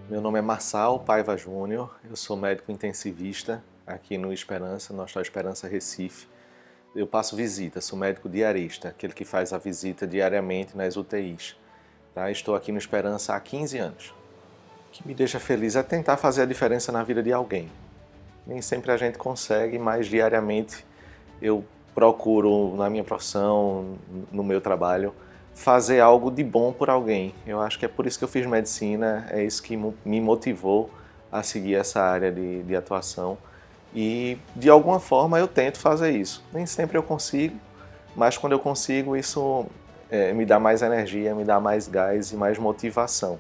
Meu nome é Marçal Paiva Júnior, eu sou médico intensivista aqui no Esperança, no Hospital Esperança Recife. Eu passo visita, sou médico diarista, aquele que faz a visita diariamente nas UTIs. Tá? Estou aqui no Esperança há 15 anos. O que me deixa feliz é tentar fazer a diferença na vida de alguém. Nem sempre a gente consegue, mas diariamente eu procuro, na minha profissão, no meu trabalho, fazer algo de bom por alguém. Eu acho que é por isso que eu fiz medicina, é isso que me motivou a seguir essa área de atuação. E de alguma forma eu tento fazer isso. Nem sempre eu consigo, mas quando eu consigo, isso me dá mais energia, me dá mais gás e mais motivação.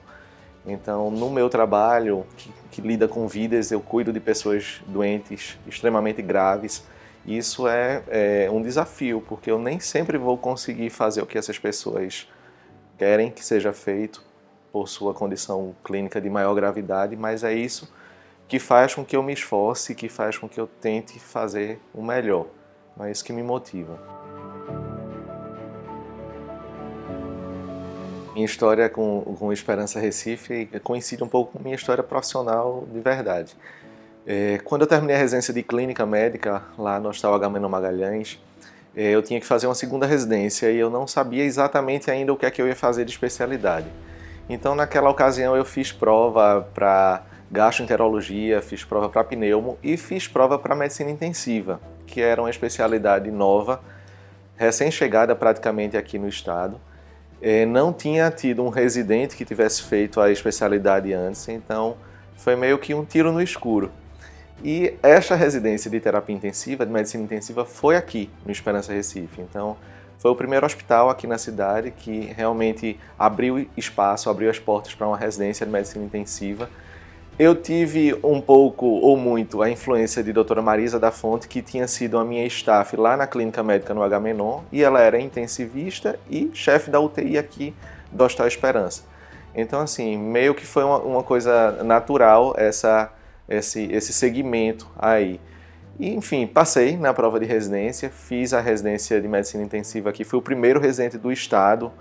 Então, no meu trabalho, que lida com vidas, eu cuido de pessoas doentes, extremamente graves. Isso é um desafio, porque eu nem sempre vou conseguir fazer o que essas pessoas querem que seja feito por sua condição clínica de maior gravidade, mas é isso que faz com que eu me esforce, que faz com que eu tente fazer o melhor. É isso que me motiva. Minha história com Esperança Recife coincide um pouco com minha história profissional de verdade. Quando eu terminei a residência de clínica médica lá no Hospital Agamenon Magalhães, eu tinha que fazer uma segunda residência e eu não sabia exatamente ainda o que é que eu ia fazer de especialidade. Então, naquela ocasião, eu fiz prova para gastroenterologia, fiz prova para pneumo e fiz prova para medicina intensiva, que era uma especialidade nova, recém-chegada praticamente aqui no estado. Não tinha tido um residente que tivesse feito a especialidade antes, então foi meio que um tiro no escuro. E esta residência de terapia intensiva, de medicina intensiva, foi aqui no Esperança Recife. Então, foi o primeiro hospital aqui na cidade que realmente abriu espaço, abriu as portas para uma residência de medicina intensiva. Eu tive um pouco ou muito a influência de doutora Marisa da Fonte, que tinha sido a minha staff lá na clínica médica no Agamenon, e ela era intensivista e chefe da UTI aqui do Hospital Esperança. Então, assim, meio que foi uma coisa natural esse segmento aí. E, enfim, passei na prova de residência, fiz a residência de medicina intensiva aqui, fui o primeiro residente do estado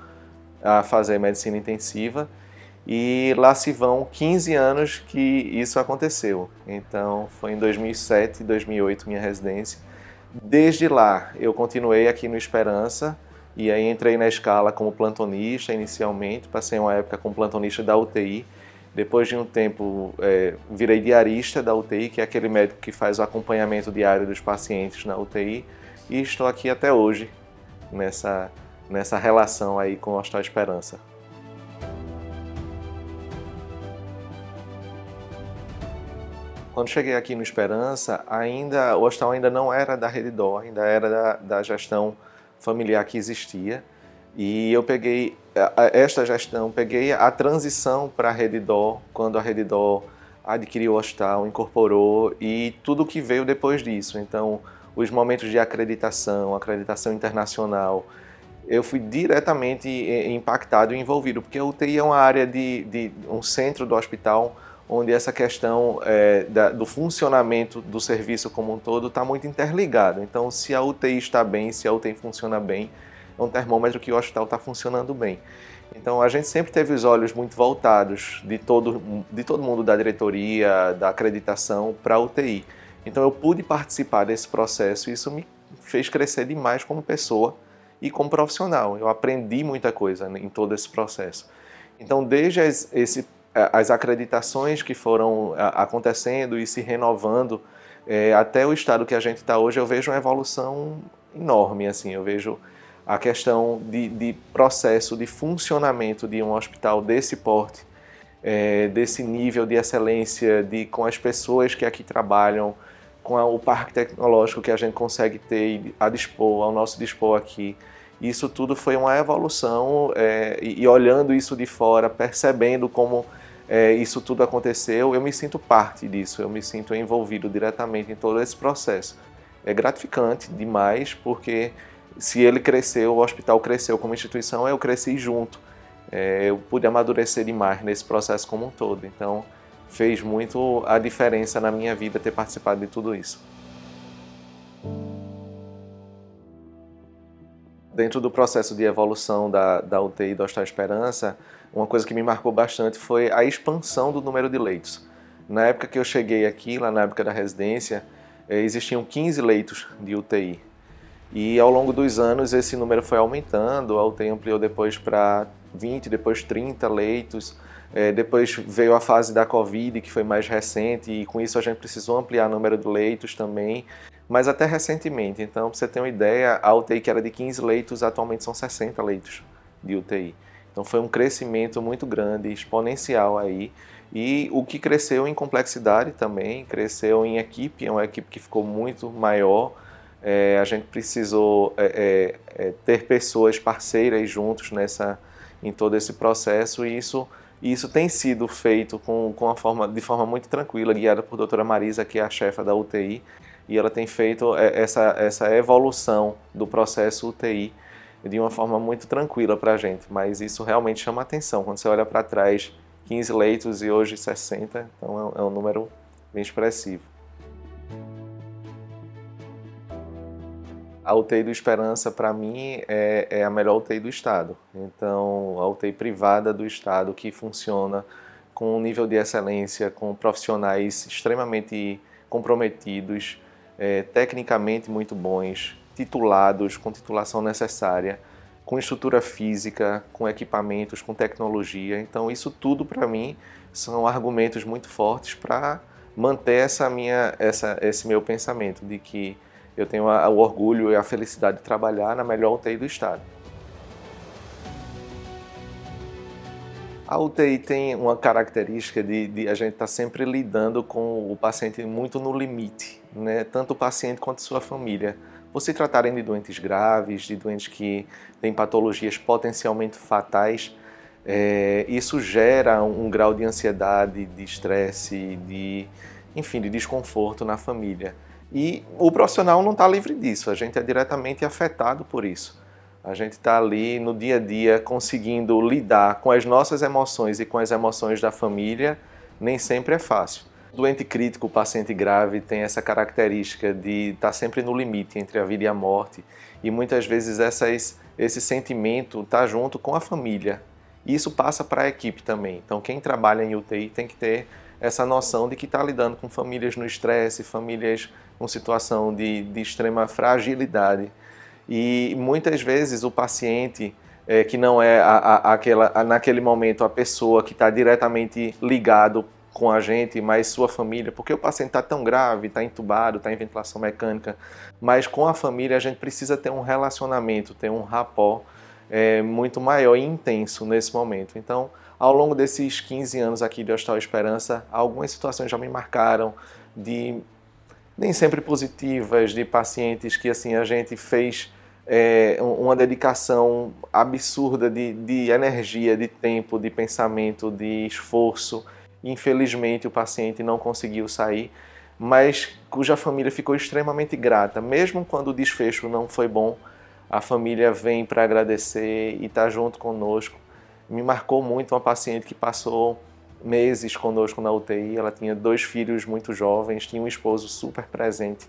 a fazer medicina intensiva. E lá se vão 15 anos que isso aconteceu. Então, foi em 2007, 2008 minha residência. Desde lá, eu continuei aqui no Esperança e aí entrei na escala como plantonista inicialmente, passei uma época como plantonista da UTI. Depois de um tempo, virei diarista da UTI, que é aquele médico que faz o acompanhamento diário dos pacientes na UTI. E estou aqui até hoje, nessa relação aí com o Hospital Esperança. Quando cheguei aqui no Esperança, o hospital ainda não era da Redditor, ainda era da gestão familiar que existia. E eu peguei esta gestão, peguei a transição para a Redditor, quando a Redditor adquiriu o hospital, incorporou e tudo que veio depois disso. Então, os momentos de acreditação internacional, eu fui diretamente impactado e envolvido, porque a UTI é uma área de um centro do hospital onde essa questão do funcionamento do serviço como um todo está muito interligada. Então, se a UTI está bem, se a UTI funciona bem, é um termômetro que o hospital está funcionando bem. Então, a gente sempre teve os olhos muito voltados de todo mundo da diretoria, da acreditação para a UTI. Então, eu pude participar desse processo e isso me fez crescer demais como pessoa e como profissional. Eu aprendi muita coisa em todo esse processo. Então, desde as acreditações que foram acontecendo e se renovando até o estado que a gente está hoje, eu vejo uma evolução enorme. Assim, eu vejo a questão de processo de funcionamento de um hospital desse porte, desse nível de excelência, com as pessoas que aqui trabalham, com o parque tecnológico que a gente consegue ter ao nosso dispor aqui. Isso tudo foi uma evolução e olhando isso de fora, percebendo como isso tudo aconteceu, eu me sinto parte disso, eu me sinto envolvido diretamente em todo esse processo. É gratificante demais, porque se ele cresceu, o hospital cresceu como instituição, eu cresci junto. Eu pude amadurecer demais nesse processo como um todo. Então, fez muito a diferença na minha vida ter participado de tudo isso. Dentro do processo de evolução da UTI do Hospital Esperança, uma coisa que me marcou bastante foi a expansão do número de leitos. Na época que eu cheguei aqui, lá na época da residência, existiam 15 leitos de UTI. E ao longo dos anos esse número foi aumentando, a UTI ampliou depois para 20, depois 30 leitos. Depois veio a fase da Covid, que foi mais recente, e com isso a gente precisou ampliar o número de leitos também, mas até recentemente. Então, para você ter uma ideia, a UTI que era de 15 leitos, atualmente são 60 leitos de UTI. Então foi um crescimento muito grande, exponencial aí, e o que cresceu em complexidade também, cresceu em equipe, é uma equipe que ficou muito maior. A gente precisou ter pessoas parceiras juntos em todo esse processo, e isso tem sido feito de forma muito tranquila, guiada por doutora Marisa, que é a chefa da UTI, e ela tem feito essa evolução do processo UTI de uma forma muito tranquila para a gente, mas isso realmente chama atenção. Quando você olha para trás, 15 leitos e hoje 60, então é um número bem expressivo. A UTI do Esperança, para mim, é a melhor UTI do estado. Então, a UTI privada do estado que funciona com um nível de excelência, com profissionais extremamente comprometidos, tecnicamente muito bons, titulados, com titulação necessária, com estrutura física, com equipamentos, com tecnologia. Então, isso tudo, para mim, são argumentos muito fortes para manter esse meu pensamento de que eu tenho o orgulho e a felicidade de trabalhar na melhor UTI do estado. A UTI tem uma característica de a gente estar sempre lidando com o paciente muito no limite, né? Tanto o paciente quanto a sua família. Por se tratarem de doentes graves, de doentes que têm patologias potencialmente fatais, isso gera um grau de ansiedade, de estresse, enfim, de desconforto na família. E o profissional não está livre disso, a gente é diretamente afetado por isso. A gente está ali no dia a dia conseguindo lidar com as nossas emoções e com as emoções da família, nem sempre é fácil. O doente crítico, o paciente grave, tem essa característica de estar sempre no limite entre a vida e a morte, e muitas vezes esse sentimento está junto com a família. E isso passa para a equipe também. Então quem trabalha em UTI tem que ter essa noção de que está lidando com famílias no estresse, famílias com situação de extrema fragilidade. E muitas vezes o paciente, que não é naquele momento a pessoa que está diretamente ligado com a gente, mas sua família, porque o paciente está tão grave, está entubado, está em ventilação mecânica, mas com a família a gente precisa ter um relacionamento, ter um rapport muito maior e intenso nesse momento. Então, ao longo desses 15 anos aqui de Hospital Esperança, algumas situações já me marcaram, nem sempre positivas, de pacientes que assim a gente fez uma dedicação absurda de energia, de tempo, de pensamento, de esforço. Infelizmente o paciente não conseguiu sair, mas cuja família ficou extremamente grata. Mesmo quando o desfecho não foi bom, a família vem para agradecer e está junto conosco. Me marcou muito uma paciente que passou meses conosco na UTI, ela tinha 2 filhos muito jovens, tinha um esposo super presente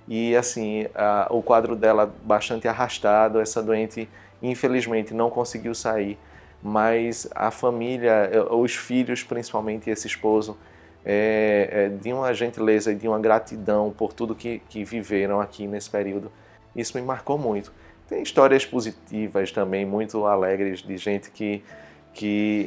e assim, o quadro dela bastante arrastado, essa doente infelizmente não conseguiu sair, mas a família, os filhos principalmente, esse esposo, de uma gentileza e de uma gratidão por tudo que viveram aqui nesse período, isso me marcou muito. Tem histórias positivas também, muito alegres, de gente que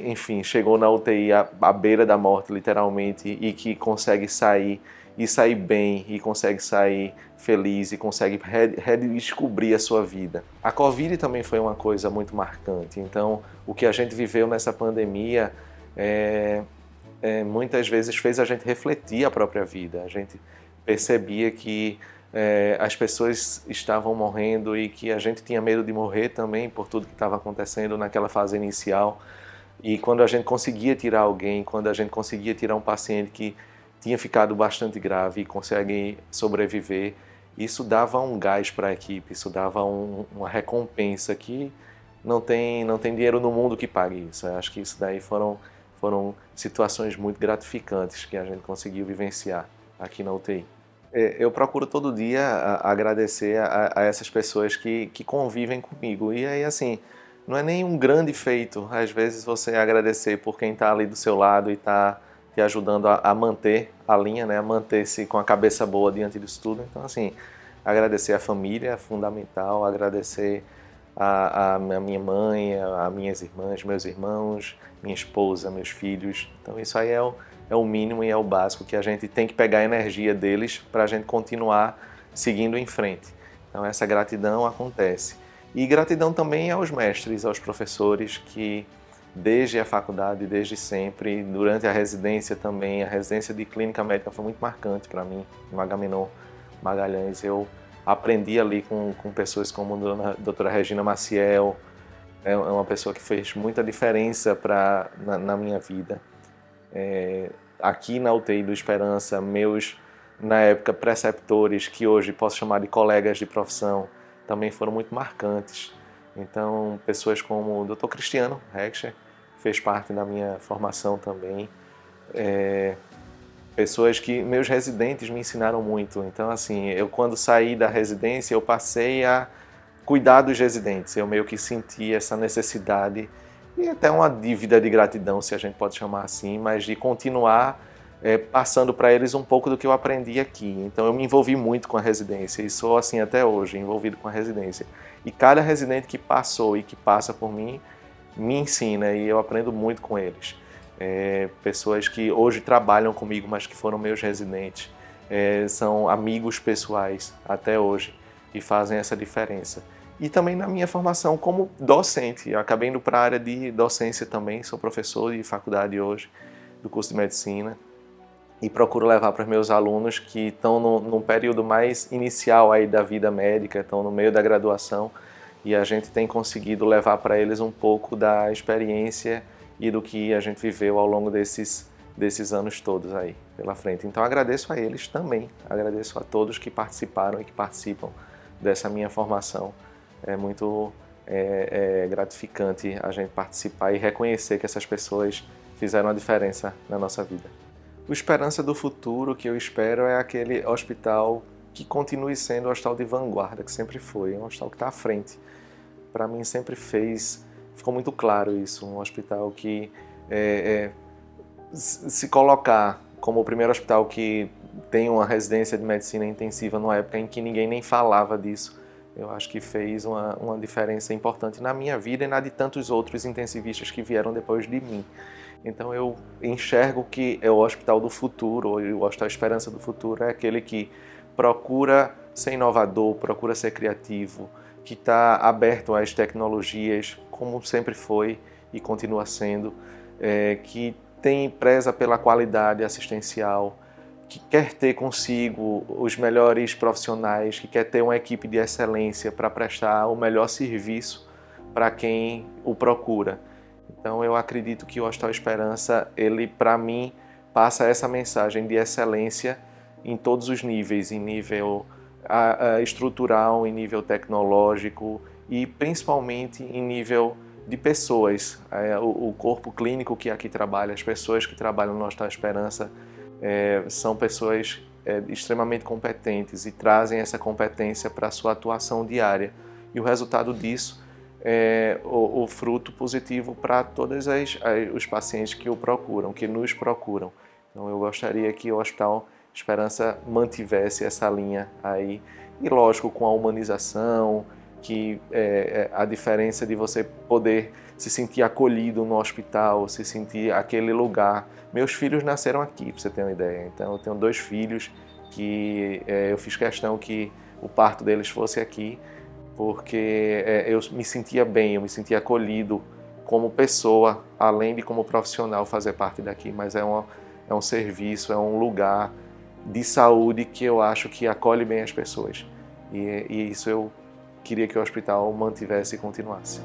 enfim, chegou na UTI à beira da morte, literalmente, e que consegue sair, e sair bem, e consegue sair feliz, e consegue redescobrir a sua vida. A Covid também foi uma coisa muito marcante, então o que a gente viveu nessa pandemia muitas vezes fez a gente refletir a própria vida, a gente percebia que as pessoas estavam morrendo e que a gente tinha medo de morrer também por tudo que estava acontecendo naquela fase inicial. E quando a gente conseguia tirar alguém, quando a gente conseguia tirar um paciente que tinha ficado bastante grave e consegue sobreviver, isso dava um gás para a equipe, isso dava uma recompensa que não tem dinheiro no mundo que pague isso. Eu acho que isso daí foram situações muito gratificantes que a gente conseguiu vivenciar aqui na UTI. Eu procuro todo dia agradecer a essas pessoas que convivem comigo. E aí, assim, não é nem um grande feito, às vezes, você agradecer por quem está ali do seu lado e está te ajudando a manter a linha, né? A manter-se com a cabeça boa diante disso tudo. Então, assim, agradecer a família é fundamental, agradecer a minha mãe, a minhas irmãs, meus irmãos, minha esposa, meus filhos. Então, isso aí é o mínimo e é o básico que a gente tem que pegar a energia deles para a gente continuar seguindo em frente. Então essa gratidão acontece. E gratidão também aos mestres, aos professores que desde a faculdade, desde sempre, durante a residência também, a residência de clínica médica foi muito marcante para mim, em Agamenon Magalhães. Eu aprendi ali com pessoas como a doutora Regina Maciel, é uma pessoa que fez muita diferença na minha vida. Aqui na UTI do Esperança, meus, na época, preceptores, que hoje posso chamar de colegas de profissão, também foram muito marcantes. Então, pessoas como o Dr. Cristiano Heckscher, que fez parte da minha formação também, pessoas que, meus residentes me ensinaram muito. Então, assim, eu quando saí da residência, eu passei a cuidar dos residentes. Eu meio que senti essa necessidade e até uma dívida de gratidão, se a gente pode chamar assim, mas de continuar passando para eles um pouco do que eu aprendi aqui. Então eu me envolvi muito com a residência e sou assim até hoje, envolvido com a residência. E cada residente que passou e que passa por mim, me ensina e eu aprendo muito com eles. Pessoas que hoje trabalham comigo, mas que foram meus residentes, são amigos pessoais até hoje e fazem essa diferença. E também na minha formação como docente, eu acabei indo para a área de docência também, sou professor de faculdade hoje, do curso de medicina, e procuro levar para os meus alunos que estão num período mais inicial aí da vida médica, estão no meio da graduação, e a gente tem conseguido levar para eles um pouco da experiência e do que a gente viveu ao longo desses anos todos aí pela frente. Então agradeço a eles também, agradeço a todos que participaram e que participam dessa minha formação. É muito gratificante a gente participar e reconhecer que essas pessoas fizeram a diferença na nossa vida. O Esperança do Futuro que eu espero é aquele hospital que continue sendo o hospital de vanguarda, que sempre foi, um hospital que está à frente. Para mim sempre ficou muito claro isso, um hospital que se colocar como o primeiro hospital que tem uma residência de medicina intensiva numa época em que ninguém nem falava disso, eu acho que fez uma diferença importante na minha vida e na de tantos outros intensivistas que vieram depois de mim. Então eu enxergo que é o hospital do futuro, ou o hospital Esperança do Futuro, é aquele que procura ser inovador, procura ser criativo, que está aberto às tecnologias, como sempre foi e continua sendo, que preza pela qualidade assistencial, que quer ter consigo os melhores profissionais, que quer ter uma equipe de excelência para prestar o melhor serviço para quem o procura. Então eu acredito que o Hospital Esperança, ele para mim passa essa mensagem de excelência em todos os níveis, em nível estrutural, em nível tecnológico e principalmente em nível de pessoas. O corpo clínico que aqui trabalha, as pessoas que trabalham no Hospital Esperança são pessoas extremamente competentes e trazem essa competência para a sua atuação diária. E o resultado disso é o fruto positivo para todos os pacientes que o procuram, que nos procuram. Então eu gostaria que o Hospital Esperança mantivesse essa linha aí, e lógico com a humanização, que a diferença de você poder se sentir acolhido no hospital, se sentir aquele lugar. Meus filhos nasceram aqui, para você ter uma ideia. Então eu tenho 2 filhos que eu fiz questão que o parto deles fosse aqui, porque eu me sentia bem, eu me sentia acolhido como pessoa, além de como profissional fazer parte daqui, mas é um serviço, é um lugar de saúde que eu acho que acolhe bem as pessoas. E isso eu queria que o hospital mantivesse e continuasse.